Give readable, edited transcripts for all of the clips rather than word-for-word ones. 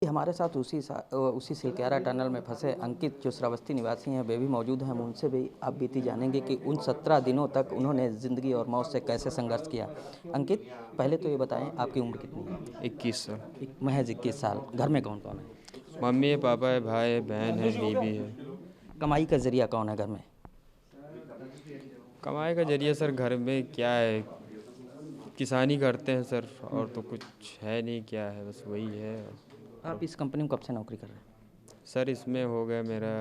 हमारे साथ उसी सिलक्यारा टनल में फंसे अंकित जो श्रावस्ती निवासी हैं वे भी मौजूद हैं। हम उनसे भी आप बीती जानेंगे कि उन 17 दिनों तक उन्होंने ज़िंदगी और मौत से कैसे संघर्ष किया। अंकित, पहले तो ये बताएं आपकी उम्र कितनी है? 21 साल। महज 21 साल। घर में कौन कौन है? मम्मी है, पापा है, भाई है, बहन है, बीबी है। कमाई का जरिया कौन है घर में? कमाई का जरिया सर घर में क्या है, किसानी करते हैं सर, और तो कुछ है नहीं। क्या है, बस वही है। आप इस कंपनी में कब से नौकरी कर रहे हैं? सर इसमें हो गया मेरा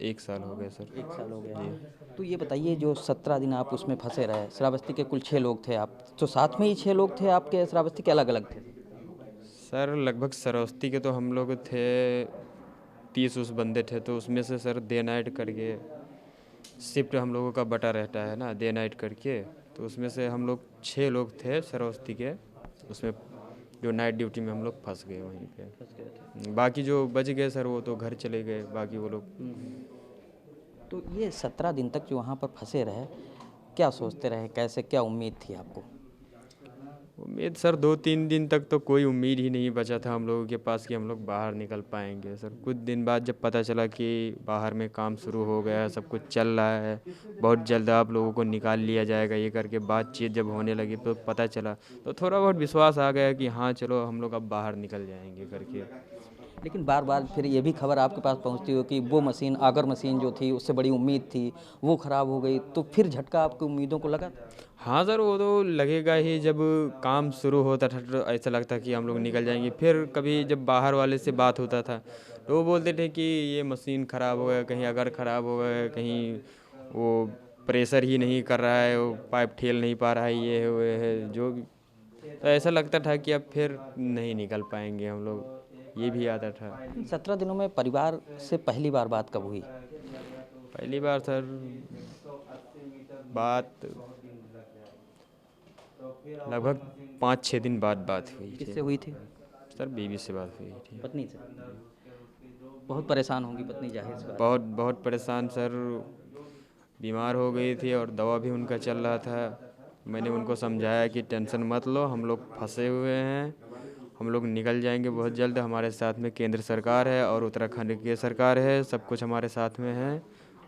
1 साल हो गया सर। 1 साल हो गया। जी तो ये बताइए, जो 17 दिन आप उसमें फंसे रहे, श्रावस्ती के कुल 6 लोग थे आप, तो साथ में ही 6 लोग थे आपके, श्रावस्ती के अलग अलग थे? सर, लगभग सरौस्ती के तो हम लोग थे 30 उस बंदे थे, तो उसमें से सर डे नाइट करके शिफ्ट हम लोगों का बटा रहता है ना, डे नाइट करके। तो उसमें से हम लोग 6 लोग थे सरौस्ती के, उसमें जो नाइट ड्यूटी में हम लोग फंस गए वहीं फंस गए थे। पे। बाकी जो बच गए सर वो तो घर चले गए, बाकी वो लोग। तो ये 17 दिन तक जो वहाँ पर फंसे रहे, क्या सोचते रहे, कैसे, क्या उम्मीद थी आपको? उम्मीद सर 2-3 दिन तक तो कोई उम्मीद ही नहीं बचा था हम लोगों के पास कि हम लोग बाहर निकल पाएंगे सर। कुछ दिन बाद जब पता चला कि बाहर में काम शुरू हो गया है, सब कुछ चल रहा है, बहुत जल्द आप लोगों को निकाल लिया जाएगा, ये करके बातचीत जब होने लगी तो पता चला, तो थोड़ा बहुत विश्वास आ गया कि हाँ चलो हम लोग अब बाहर निकल जाएंगे करके। लेकिन बार बार फिर ये भी खबर आपके पास पहुंचती हो कि वो मशीन, आगर मशीन जो थी, उससे बड़ी उम्मीद थी, वो ख़राब हो गई, तो फिर झटका आपकी उम्मीदों को लगा? हाँ सर, वो तो लगेगा ही। जब काम शुरू होता था तो ऐसा लगता कि हम लोग निकल जाएंगे। फिर कभी जब बाहर वाले से बात होता था तो वो बोलते थे कि ये मशीन ख़राब हो गया, कहीं अगर ख़राब हो गया, कहीं वो प्रेशर ही नहीं कर रहा है, वो पाइप ठेल नहीं पा रहा है, ये है वो है जो भी। तो ऐसा लगता था कि अब फिर नहीं निकल पाएंगे हम लोग, ये भी आता था। इन 17 दिनों में परिवार से पहली बार बात कब हुई? पहली बार सर बात लगभग 5-6 दिन बाद बात हुई थी। किससे हुई थी? सर बीवी से बात हुई थी। पत्नी से? बहुत परेशान होंगी पत्नी, जाहिर सी बात है। बहुत बहुत परेशान सर, बीमार हो गई थी और दवा भी उनका चल रहा था। मैंने उनको समझाया कि टेंशन मत लो, हम लोग फंसे हुए हैं, हम लोग निकल जाएंगे बहुत जल्द। हमारे साथ में केंद्र सरकार है और उत्तराखंड की सरकार है, सब कुछ हमारे साथ में है,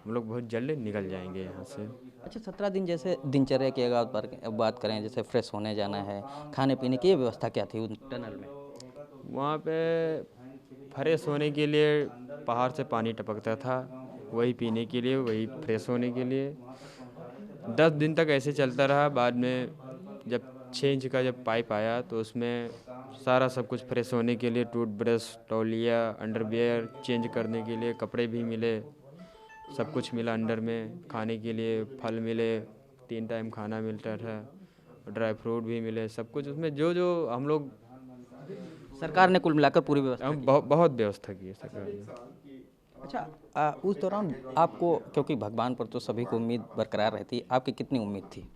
हम लोग बहुत जल्द निकल जाएंगे यहाँ से। अच्छा, 17 दिन जैसे दिनचर्या की अगर बात करें, जैसे फ्रेश होने जाना है, खाने पीने की ये व्यवस्था क्या थी उन टनल में? वहाँ पे फ्रेश होने के लिए पहाड़ से पानी टपकता था, वही पीने के लिए, वही फ्रेश होने के लिए। 10 दिन तक ऐसे चलता रहा। बाद में जब 6 इंच का जब पाइप आया तो उसमें सारा सब कुछ फ्रेश होने के लिए, टूथब्रश, तौलिया, अंडरवियर चेंज करने के लिए, कपड़े भी मिले, सब कुछ मिला अंडर में। खाने के लिए फल मिले, 3 टाइम खाना मिलता था, ड्राई फ्रूट भी मिले, सब कुछ उसमें जो जो हम लोग। सरकार ने कुल मिलाकर पूरी व्यवस्था हम की? बहुत व्यवस्था की है सरकार ने। अच्छा, उस दौरान आपको, क्योंकि भगवान पर तो सभी को उम्मीद बरकरार रहती, आपकी कितनी उम्मीद थी?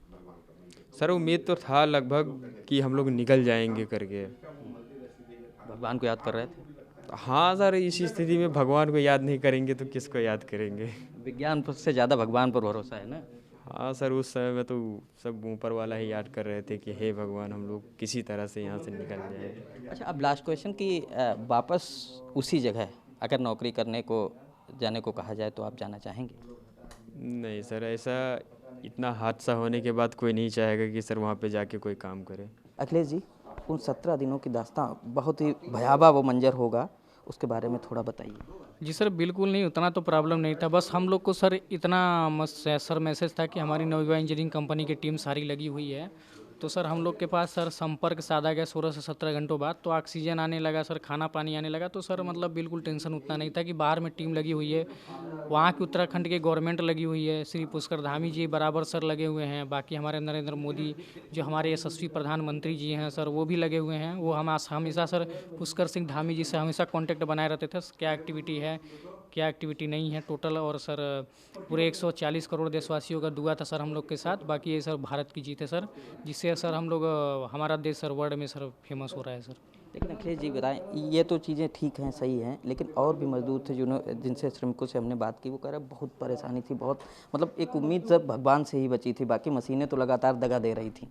सर उम्मीद तो था लगभग कि हम लोग निकल जाएंगे करके। भगवान को याद कर रहे थे? हाँ सर, इस स्थिति में भगवान को याद नहीं करेंगे तो किसको याद करेंगे। विज्ञान से ज़्यादा भगवान पर भरोसा है ना? हाँ सर, उस समय में तो सब ऊपर वाला ही याद कर रहे थे कि हे भगवान, हम लोग किसी तरह से यहाँ से निकल जाए। अच्छा, अब लास्ट क्वेश्चन कि वापस उसी जगह अगर नौकरी करने को जाने को कहा जाए तो आप जाना चाहेंगे? नहीं सर, ऐसा इतना हादसा होने के बाद कोई नहीं चाहेगा कि सर वहाँ पे जाके कोई काम करे। अखिलेश जी, उन 17 दिनों की दास्तां बहुत ही भयावह वो मंजर होगा, उसके बारे में थोड़ा बताइए। जी सर, बिल्कुल नहीं, उतना तो प्रॉब्लम नहीं था। बस हम लोग को सर इतना सर मैसेज था कि हमारी नवयुवा इंजीनियरिंग कंपनी की टीम सारी लगी हुई है। तो सर हम लोग के पास सर संपर्क साधा गया 16 से 17 घंटों बाद, तो ऑक्सीजन आने लगा सर, खाना पानी आने लगा। तो सर मतलब बिल्कुल टेंशन उतना नहीं था कि बाहर में टीम लगी हुई है, वहाँ की उत्तराखंड की गवर्नमेंट लगी हुई है, श्री पुष्कर धामी जी बराबर सर लगे हुए हैं, बाकी हमारे नरेंद्र मोदी जो हमारे यशस्वी प्रधानमंत्री जी हैं सर, वो भी लगे हुए हैं। वो हम हमेशा सर पुष्कर सिंह धामी जी से हमेशा कांटेक्ट बनाए रहते थे, क्या एक्टिविटी है क्या एक्टिविटी नहीं है टोटल। और सर पूरे 140 करोड़ देशवासियों का दुआ था सर हम लोग के साथ। बाकी ये सर भारत की जीत है सर, जिससे सर हम लोग हमारा देश सर वर्ल्ड में सर फेमस हो रहा है सर। लेकिन अखिलेश जी बताएं, ये तो चीज़ें ठीक हैं, सही हैं, लेकिन और भी मजदूर थे जिनसे श्रमिकों से हमने बात की, वो कह रहे बहुत परेशानी थी, बहुत, मतलब एक उम्मीद सब भगवान से ही बची थी, बाकी मशीनें तो लगातार दगा दे रही थी।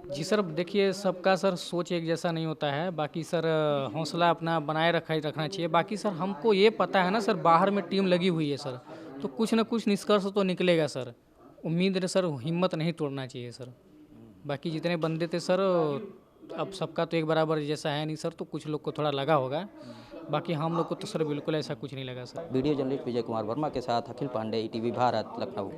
जी सर, देखिए सबका सर सोच एक जैसा नहीं होता है। बाकी सर हौसला अपना बनाए रखना चाहिए। बाकी सर हमको ये पता है ना सर, बाहर में टीम लगी हुई है सर, तो कुछ ना कुछ निष्कर्ष तो निकलेगा सर। उम्मीद है सर, हिम्मत नहीं तोड़ना चाहिए सर। बाकी जितने बंदे थे सर, अब सबका तो एक बराबर जैसा है नहीं सर, तो कुछ लोग को थोड़ा लगा होगा। बाकी हम लोग को तो सर बिल्कुल ऐसा कुछ नहीं लगा sir. Video journalist Vijay Kumar Verma के साथ अखिल पांडे, ईटीवी भारत, लखनऊ।